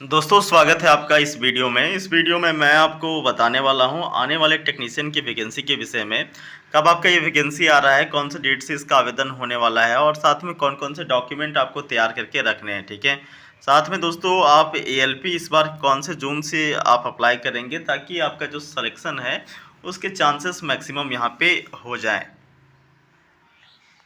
दोस्तों स्वागत है आपका इस वीडियो में। इस वीडियो में मैं आपको बताने वाला हूं आने वाले टेक्नीशियन की वैकेंसी के विषय में। कब आपका ये वैकेंसी आ रहा है, कौन से डेट से इसका आवेदन होने वाला है और साथ में कौन-कौन से डॉक्यूमेंट आपको तैयार करके रखने हैं, ठीक है? साथ में दोस्तों आप एएलपी इस बार कौन से ज़ोन से आप अप्लाई करेंगे ताकि आपका जो सिलेक्शन है उसके चांसेस मैक्सिमम यहाँ पे हो जाएँ।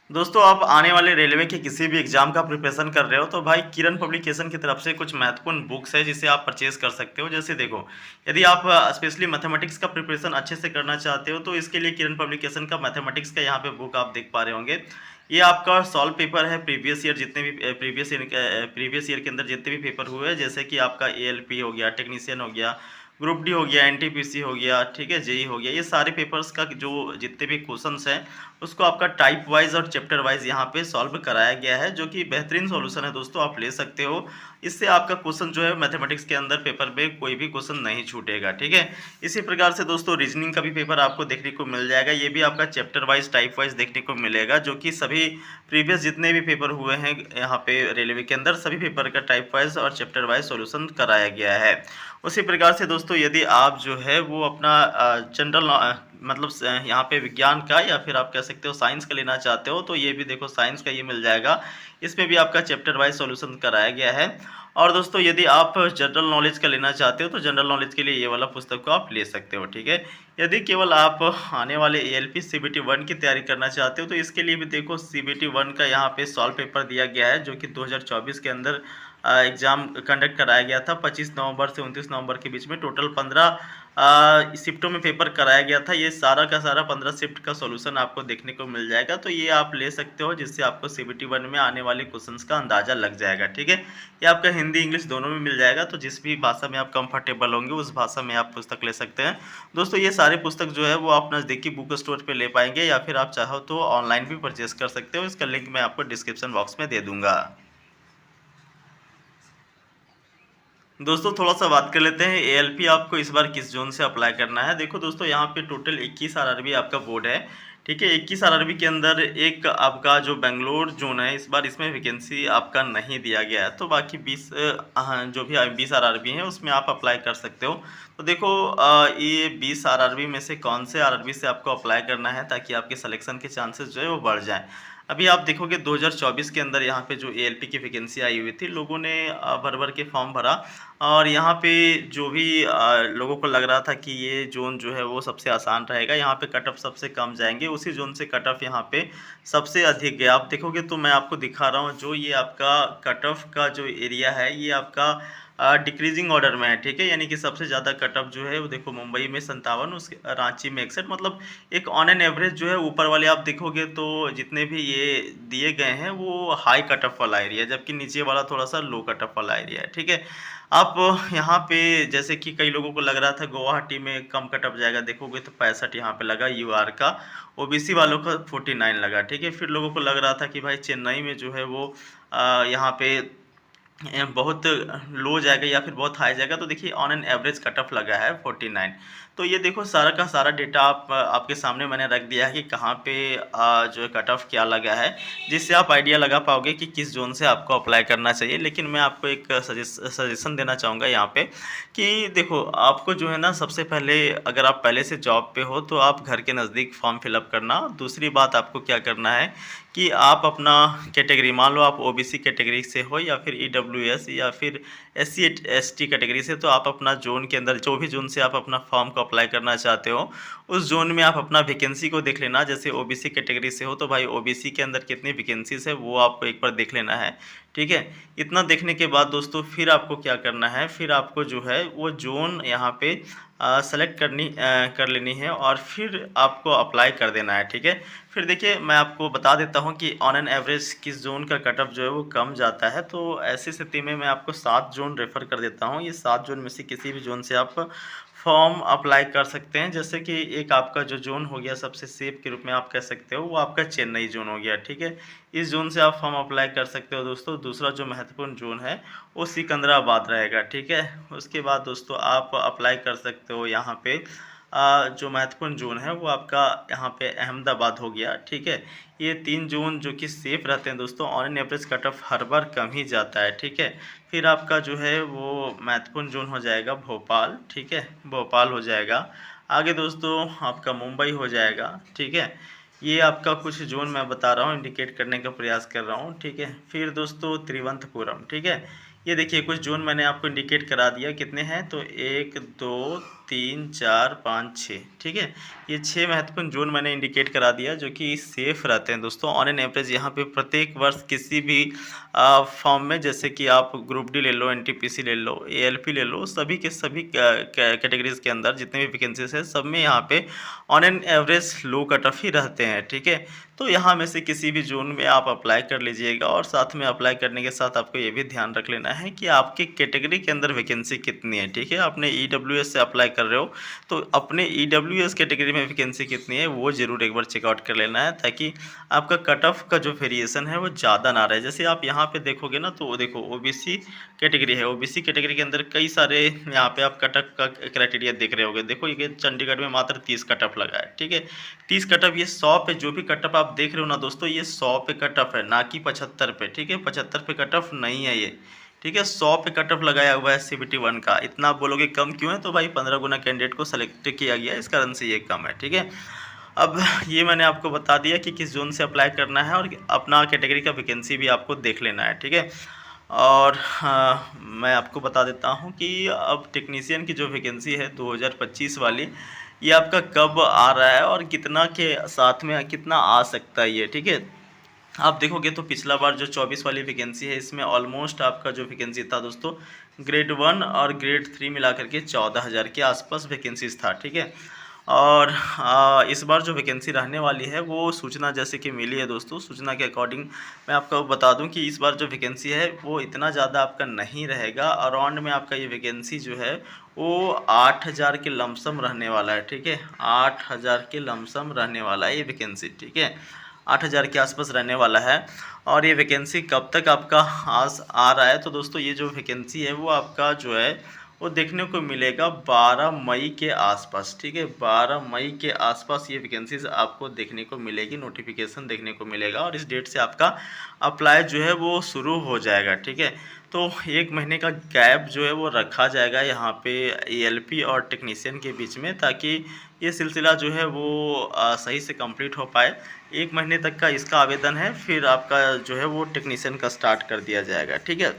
दोस्तों आप आने वाले रेलवे के किसी भी एग्जाम का प्रिपरेशन कर रहे हो तो भाई किरण पब्लिकेशन की तरफ से कुछ महत्वपूर्ण बुक्स है जिसे आप परचेज कर सकते हो। जैसे देखो, यदि आप स्पेशली मैथमेटिक्स का प्रिपरेशन अच्छे से करना चाहते हो तो इसके लिए किरण पब्लिकेशन का मैथमेटिक्स का यहाँ पे बुक आप देख पा रहे होंगे। ये आपका सॉल्व पेपर है प्रीवियस ईयर, जितने भी प्रीवियस ईयर के अंदर जितने भी पेपर हुए हैं, जैसे कि आपका एएलपी हो गया, टेक्नीशियन हो गया, ग्रुप डी हो गया, एनटीपीसी हो गया, ठीक है, जेई हो गया। ये सारे पेपर्स का जो जितने भी क्वेश्चंस हैं उसको आपका टाइप वाइज और चैप्टर वाइज यहाँ पे सॉल्व कराया गया है, जो कि बेहतरीन सॉल्यूशन है दोस्तों, आप ले सकते हो। इससे आपका क्वेश्चन जो है मैथमेटिक्स के अंदर पेपर में कोई भी क्वेश्चन नहीं छूटेगा, ठीक है। इसी प्रकार से दोस्तों रीजनिंग का भी पेपर आपको देखने को मिल जाएगा। ये भी आपका चैप्टर वाइज टाइप वाइज देखने को मिलेगा, जो कि सभी प्रीवियस जितने भी पेपर हुए हैं यहाँ पे रेलवे के अंदर सभी पेपर का टाइप वाइज और चैप्टर वाइज सॉल्यूशन कराया गया है। उसी प्रकार से दोस्तों यदि आप जो है वो अपना जनरल मतलब यहाँ पे विज्ञान का या फिर आप कह सकते हो साइंस का लेना चाहते हो तो ये भी देखो साइंस का ये मिल जाएगा। इसमें भी आपका चैप्टर वाइज सॉल्यूशन कराया गया है। और दोस्तों यदि आप जनरल नॉलेज का लेना चाहते हो तो जनरल नॉलेज के लिए ये वाला पुस्तक को आप ले सकते हो, ठीक है। यदि केवल आप आने वाले एएलपी सीबीटी 1 की तैयारी करना चाहते हो तो इसके लिए भी देखो सीबीटी 1 का यहाँ पे सॉल्व पेपर दिया गया है, जो कि 2024 के अंदर एग्ज़ाम कंडक्ट कराया गया था। 25 नवंबर से 29 नवंबर के बीच में टोटल 15 शिफ्टों में पेपर कराया गया था। ये सारा का सारा 15 शिफ्ट का सॉल्यूशन आपको देखने को मिल जाएगा, तो ये आप ले सकते हो, जिससे आपको सीबीटी 1 में आने वाले क्वेश्चंस का अंदाज़ा लग जाएगा, ठीक है। ये आपका हिंदी इंग्लिश दोनों में मिल जाएगा, तो जिस भी भाषा में आप कंफर्टेबल होंगे उस भाषा में आप पुस्तक ले सकते हैं। दोस्तों ये सारे पुस्तक जो है वो आप नज़दीकी बुक स्टोर पे ले पाएंगे या फिर आप चाहो तो ऑनलाइन भी परचेज कर सकते हो। इसका लिंक मैं आपको डिस्क्रिप्शन बॉक्स में दे दूंगा। दोस्तों थोड़ा सा बात कर लेते हैं एएलपी आपको इस बार किस जोन से अप्लाई करना है। देखो दोस्तों यहाँ पे टोटल 21 आरआरबी आपका बोर्ड है, ठीक है। 21 आरआरबी के अंदर एक आपका जो बेंगलोर जोन है इस बार इसमें वैकेंसी आपका नहीं दिया गया है, तो बाकी 20 जो भी 20 आरआरबी हैं उसमें आप अप्लाई कर सकते हो। तो देखो ये 20 आरआरबी में से कौन से आरआरबी से आपको अप्लाई करना है ताकि आपके सिलेक्शन के चांसेस जो है वो बढ़ जाएँ। अभी आप देखोगे 2024 के अंदर यहाँ पे जो एएलपी की वैकेंसी आई हुई थी, लोगों ने भर-भर के फॉर्म भरा और यहाँ पे जो भी लोगों को लग रहा था कि ये ज़ोन जो है वो सबसे आसान रहेगा, यहाँ पे कट ऑफ सबसे कम जाएँगे, उसी ज़ोन से कट ऑफ यहाँ पे सबसे अधिक गया। आप देखोगे तो मैं आपको दिखा रहा हूँ, जो ये आपका कट ऑफ का जो एरिया है ये आपका डिक्रीजिंग ऑर्डर में है, ठीक है। यानी कि सबसे ज़्यादा कट ऑफ जो है वो देखो मुंबई में 57, उसके रांची में 61, मतलब एक ऑन एन एवरेज जो है ऊपर वाले आप देखोगे तो जितने भी ये दिए गए हैं वो हाई कट ऑफ वाला एरिया है, जबकि नीचे वाला थोड़ा सा लो कट ऑफ वाला एरिया है, ठीक है। आप यहाँ पे जैसे कि कई लोगों को लग रहा था गुवाहाटी में कम कट ऑफ जाएगा, देखोगे तो 65 यहाँ पे लगा यूआर का, ओबीसी वालों का 49 लगा, ठीक है। फिर लोगों को लग रहा था कि भाई चेन्नई में जो है वो यहाँ पे बहुत लो जाएगा या फिर बहुत हाई जाएगा, तो देखिए on an average cut of लगा है 49। तो ये देखो सारा का सारा डेटा आपके सामने मैंने रख दिया है कि कहाँ पे जो है कट ऑफ क्या लगा है, जिससे आप आइडिया लगा पाओगे कि किस जोन से आपको अप्लाई करना चाहिए। लेकिन मैं आपको एक सजेशन देना चाहूँगा यहाँ पे कि देखो आपको जो है ना, सबसे पहले अगर आप पहले से जॉब पे हो तो आप घर के नज़दीक फॉर्म फिलअप करना। दूसरी बात आपको क्या करना है कि आप अपना कैटेगरी, मान लो आप ओबीसी कैटेगरी से हो या फिर ईडब्ल्यूएस या फिर एससी एसटी कैटेगरी से, तो आप अपना जोन के अंदर जो भी जोन से आप अपना फॉर्म को अप्लाई करना चाहते हो उस जोन में आप अपना वैकेंसी को देख लेना। जैसे ओबीसी कैटेगरी से हो तो भाई ओबीसी के अंदर कितनी वैकेंसीज है वो आपको एक बार देख लेना है, ठीक है। इतना देखने के बाद दोस्तों फिर आपको क्या करना है, फिर आपको जो है वो जोन यहाँ पे सेलेक्ट कर लेनी है और फिर आपको अप्लाई कर देना है, ठीक है। फिर देखिए मैं आपको बता देता हूँ कि ऑन एन एवरेज किस जोन का कट ऑफ जो है वो कम जाता है। तो ऐसी स्थिति में मैं आपको 7 जोन रेफ़र कर देता हूँ। ये 7 जोन में से किसी भी जोन से आप फॉर्म अप्लाई कर सकते हैं। जैसे कि एक आपका जो जोन हो गया सबसे सेफ के रूप में आप कह सकते हो, वो आपका चेन्नई जोन हो गया, ठीक है। इस जोन से आप फॉर्म अप्लाई कर सकते हो दोस्तों। दूसरा जो महत्वपूर्ण जोन है वो सिकंदराबाद रहेगा, ठीक है। उसके बाद दोस्तों आप अप्लाई कर सकते हो यहाँ पे जो महत्वपूर्ण जोन है वो आपका यहाँ पे अहमदाबाद हो गया, ठीक है। ये 3 जोन जो कि सेफ रहते हैं दोस्तों, on an average cut off हर बार कम ही जाता है, ठीक है। फिर आपका जो है वो महत्वपूर्ण जोन हो जाएगा भोपाल, ठीक है, भोपाल हो जाएगा। आगे दोस्तों आपका मुंबई हो जाएगा, ठीक है। ये आपका कुछ जोन मैं बता रहा हूँ, इंडिकेट करने का प्रयास कर रहा हूँ, ठीक है। फिर दोस्तों तिरुवनंतपुरम, ठीक है। ये देखिए कुछ जोन मैंने आपको इंडिकेट करा दिया, कितने हैं तो 1 2 3 4 5 6, ठीक है। ये 6 महत्वपूर्ण जोन मैंने इंडिकेट करा दिया जो कि सेफ रहते हैं दोस्तों ऑन एन एवरेज। यहाँ पे प्रत्येक वर्ष किसी भी फॉर्म में, जैसे कि आप ग्रुप डी ले लो, एनटीपीसी ले लो, एएलपी ले लो, सभी के सभी कैटेगरीज के अंदर जितने भी वैकेंसीज है सब में यहाँ पे on an average low cut off ही रहते हैं, ठीक है। तो यहाँ में से किसी भी जोन में आप अप्लाई कर लीजिएगा, और साथ में अप्लाई करने के साथ आपको ये भी ध्यान रख लेना है कि आपके कैटेगरी के अंदर वैकेंसी कितनी है, ठीक है। आपने ईडब्ल्यूएस से अप्लाई कर रहे हो तो अपने ईडब्ल्यूएस कैटेगरी में वैकेंसी कितनी है वो ज़रूर एक बार चेकआउट कर लेना है, ताकि आपका कट ऑफ का जो वेरिएशन है वो ज़्यादा ना रहे। जैसे आप यहाँ पे देखोगे ना, तो देखो ओबीसी कैटेगरी है, ओबीसी कैटेगरी के अंदर कई सारे यहाँ पे आप कट ऑफ का क्राइटेरिया देख रहे होगे। देखो ये चंडीगढ़ में मात्र 30 कट ऑफ लगा है, ठीक है। 30 कट ऑफ, ये 100 पे जो भी कट ऑफ आप देख रहे हो ना दोस्तों, ये 100 पे कट ऑफ है, ना कि 75 पे, ठीक है। 75 पे कट ऑफ नहीं है ये, ठीक है। 100 पे कट ऑफ लगाया हुआ है CBT 1 का। इतना आप बोलोगे कम क्यों है, तो भाई 15 गुना कैंडिडेट को सेलेक्ट किया गया, इस कारण से ये कम है, ठीक है। अब ये मैंने आपको बता दिया कि किस जोन से अप्लाई करना है, और अपना कैटेगरी का वैकेंसी भी आपको देख लेना है, ठीक है। और मैं आपको बता देता हूँ कि अब टेक्नीशियन की जो वैकेंसी है 2025 वाली, ये आपका कब आ रहा है और कितना के साथ में कितना आ सकता है ये, ठीक है। आप देखोगे तो पिछला बार जो 24 वाली वैकेंसी है, इसमें ऑलमोस्ट आपका जो वैकेंसी था दोस्तों, ग्रेड 1 और ग्रेड 3 मिला करके 14,000 के आसपास वैकेंसीज था, ठीक है। और इस बार जो वैकेंसी रहने वाली है वो सूचना जैसे कि मिली है दोस्तों, सूचना के अकॉर्डिंग मैं आपको बता दूं कि इस बार जो वैकेंसी है वो इतना ज़्यादा आपका नहीं रहेगा। अराउंड में आपका ये वैकेंसी जो है वो 8,000 के लमसम रहने वाला है, ठीक है। 8,000 के लमसम रहने वाला है ये वैकेंसी, ठीक है। 8,000 के आसपास रहने वाला है। और ये वैकेंसी कब तक आपका आ रहा है, तो दोस्तों ये जो वैकेंसी है वो आपका जो है वो देखने को मिलेगा 12 मई के आसपास, ठीक है। 12 मई के आसपास ये वैकेंसीज आपको देखने को मिलेगी, नोटिफिकेशन देखने को मिलेगा, और इस डेट से आपका अप्लाई जो है वो शुरू हो जाएगा, ठीक है। तो 1 महीने का गैप जो है वो रखा जाएगा यहाँ पे एएलपी और टेक्नीशियन के बीच में, ताकि ये सिलसिला जो है वो सही से कंप्लीट हो पाए। 1 महीने तक का इसका आवेदन है, फिर आपका जो है वो टेक्नीशियन का स्टार्ट कर दिया जाएगा, ठीक है।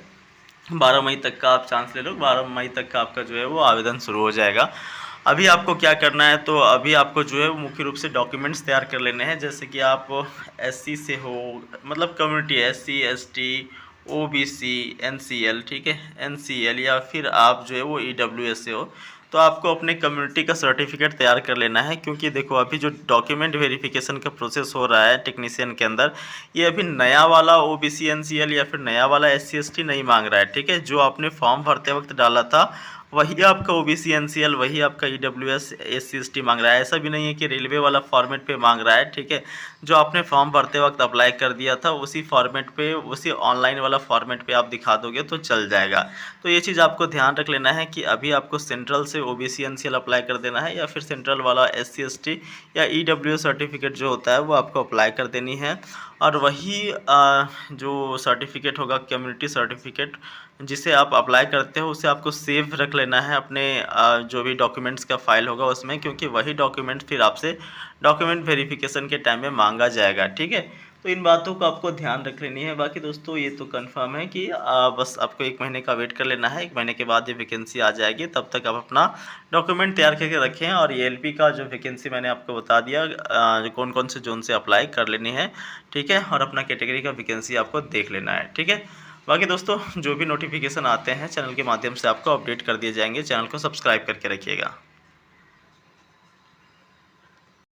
12 मई तक का आप चांस ले लो, 12 मई तक का आपका जो है वो आवेदन शुरू हो जाएगा। अभी आपको क्या करना है, तो अभी आपको जो है वो मुख्य रूप से डॉक्यूमेंट्स तैयार कर लेने हैं। जैसे कि आप एससी से हो, मतलब community SC ST OBC NCL, ठीक है, एनसीएल, या फिर आप जो है वो ईडब्ल्यूएस से हो, तो आपको अपने कम्युनिटी का सर्टिफिकेट तैयार कर लेना है। क्योंकि देखो अभी जो डॉक्यूमेंट वेरिफिकेशन का प्रोसेस हो रहा है टेक्नीशियन के अंदर, ये अभी नया वाला ओबीसी एनसीएल या फिर नया वाला एससी एसटी नहीं मांग रहा है, ठीक है। जो आपने फॉर्म भरते वक्त डाला था वही आपका ओबीसी एनसीएल, वही आपका ईडब्ल्यूएस एससी एसटी मांग रहा है। ऐसा भी नहीं है कि रेलवे वाला फॉर्मेट पे मांग रहा है, ठीक है। जो आपने फॉर्म भरते वक्त अप्लाई कर दिया था उसी फॉर्मेट पे, उसी ऑनलाइन वाला फॉर्मेट पे आप दिखा दोगे तो चल जाएगा। तो ये चीज़ आपको ध्यान रख लेना है कि अभी आपको सेंट्रल से ओबीसी एनसीएल अप्लाई कर देना है, या फिर सेंट्रल वाला एससी एसटी या ईडब्ल्यूएस सर्टिफिकेट जो होता है वो आपको अप्लाई कर देनी है। और वही जो सर्टिफिकेट होगा कम्युनिटी सर्टिफिकेट, जिसे आप अप्लाई करते हो उसे आपको सेव रख लेना है अपने जो भी डॉक्यूमेंट्स का फाइल होगा उसमें, क्योंकि वही डॉक्यूमेंट फिर आपसे डॉक्यूमेंट वेरिफिकेशन के टाइम में मांगा जाएगा, ठीक है। तो इन बातों को आपको ध्यान रख लेनी है। बाकी दोस्तों ये तो कंफर्म है कि बस आपको 1 महीने का वेट कर लेना है। 1 महीने के बाद ये वैकेंसी आ जाएगी, तब तक आप अपना डॉक्यूमेंट तैयार करके रखें। और एएलपी का जो वैकेंसी मैंने आपको बता दिया कौन कौन से जोन से अप्लाई कर लेनी है, ठीक है। और अपना कैटेगरी का वैकेंसी आपको देख लेना है, ठीक है। बाकी दोस्तों जो भी नोटिफिकेशन आते हैं चैनल के माध्यम से आपको अपडेट कर दिए जाएंगे। चैनल को सब्सक्राइब करके रखिएगा।